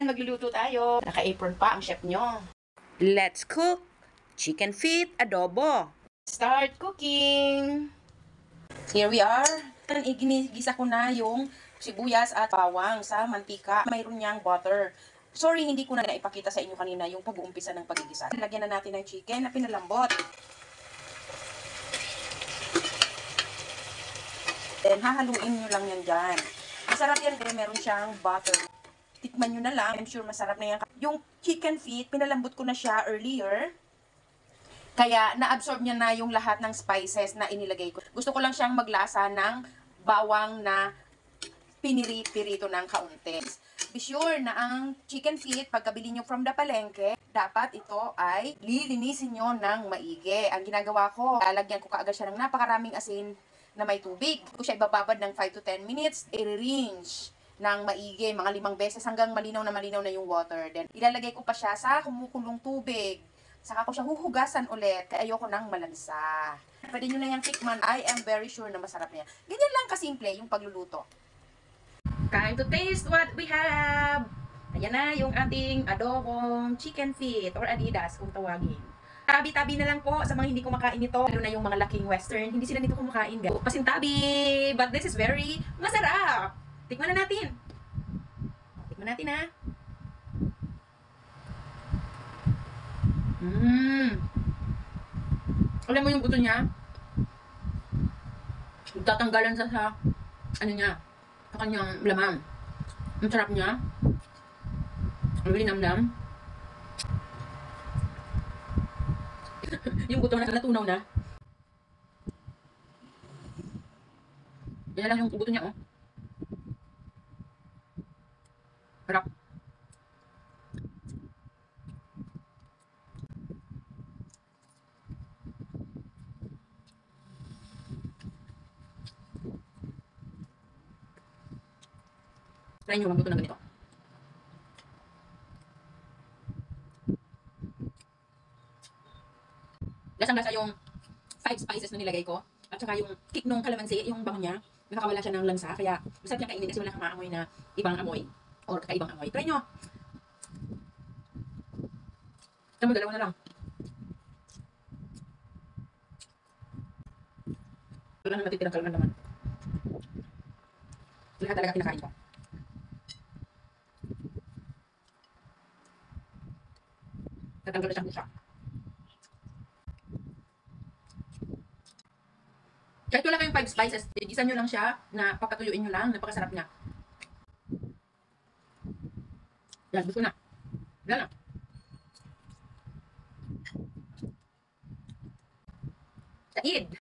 Magluluto tayo. Naka-apron pa ang chef nyo. Let's cook chicken feet adobo. Start cooking! Here we are. Ginigisa ko na yung sibuyas at bawang sa mantika. Mayroon niyang butter. Sorry, hindi ko na ipakita sa inyo kanina yung pag-uumpisa ng pagigisa. Lagyan na natin ng chicken na pinalambot. Then, hahaluin nyo lang yan dyan. Masarap yan din, meron siyang butter. Tikman nyo na lang. I'm sure masarap na yan. Yung chicken feet, pinalambot ko na siya earlier. Kaya, na-absorb niya na yung lahat ng spices na inilagay ko. Gusto ko lang siyang maglasa ng bawang na pinirito ng kaunti. Be sure na ang chicken feet, pagkabili nyo from the palengke, dapat ito ay lilinisin nyo ng maigi. Ang ginagawa ko, lalagyan ko kaagad siya ng napakaraming asin na may tubig. Kung siya ibababad ng 5 to 10 minutes, i-rinse ng maigi, mga 5 beses hanggang malinaw na yung water. Then, ilalagay ko pa siya sa kumukulong tubig. Saka ko siya huhugasan ulit, kaya ayoko nang malansa. Pwede nyo na yung tikman. I am very sure na masarap niya. Ganyan lang kasimple yung pagluluto. Time to taste what we have! Ayan na yung ating adobong chicken feet or adidas kung tawagin. Tabi-tabi na lang po sa mga hindi kumakain nito. Lalo na yung mga laking western, hindi sila nito kumakain. Pasintabi! But this is very masarap! Tikman na natin. Tikman natin ha. Alam mo yung buto niya? Tatanggalan sa ano niya, sa kanyang laman. Ang sarap niya. Ang linamnam. Yung buto na natunaw na. Yan lang yung buto niya, oh. Sarap. Try nyo ang buto ng ganito. Lasang-lasa yung 5 spices na nilagay ko. At saka yung kick nung kalamansi, yung bango niya, nakakawala siya ng lansa. Kaya masarap niyang kainin kasi wala kang maamoy na ibang amoy. Or kakaibang amoy. Try nyo. Ito mo, dalawa na lang. Wala na matitirang kalaman naman. Lahat talaga kinakain ko. Tatanggal na siyang busa. Kahit wala kayong 5 spices, igisan nyo lang siya na papatuyuin nyo lang. Napakasarap niya. Yan, gusto na. Wala na. Said!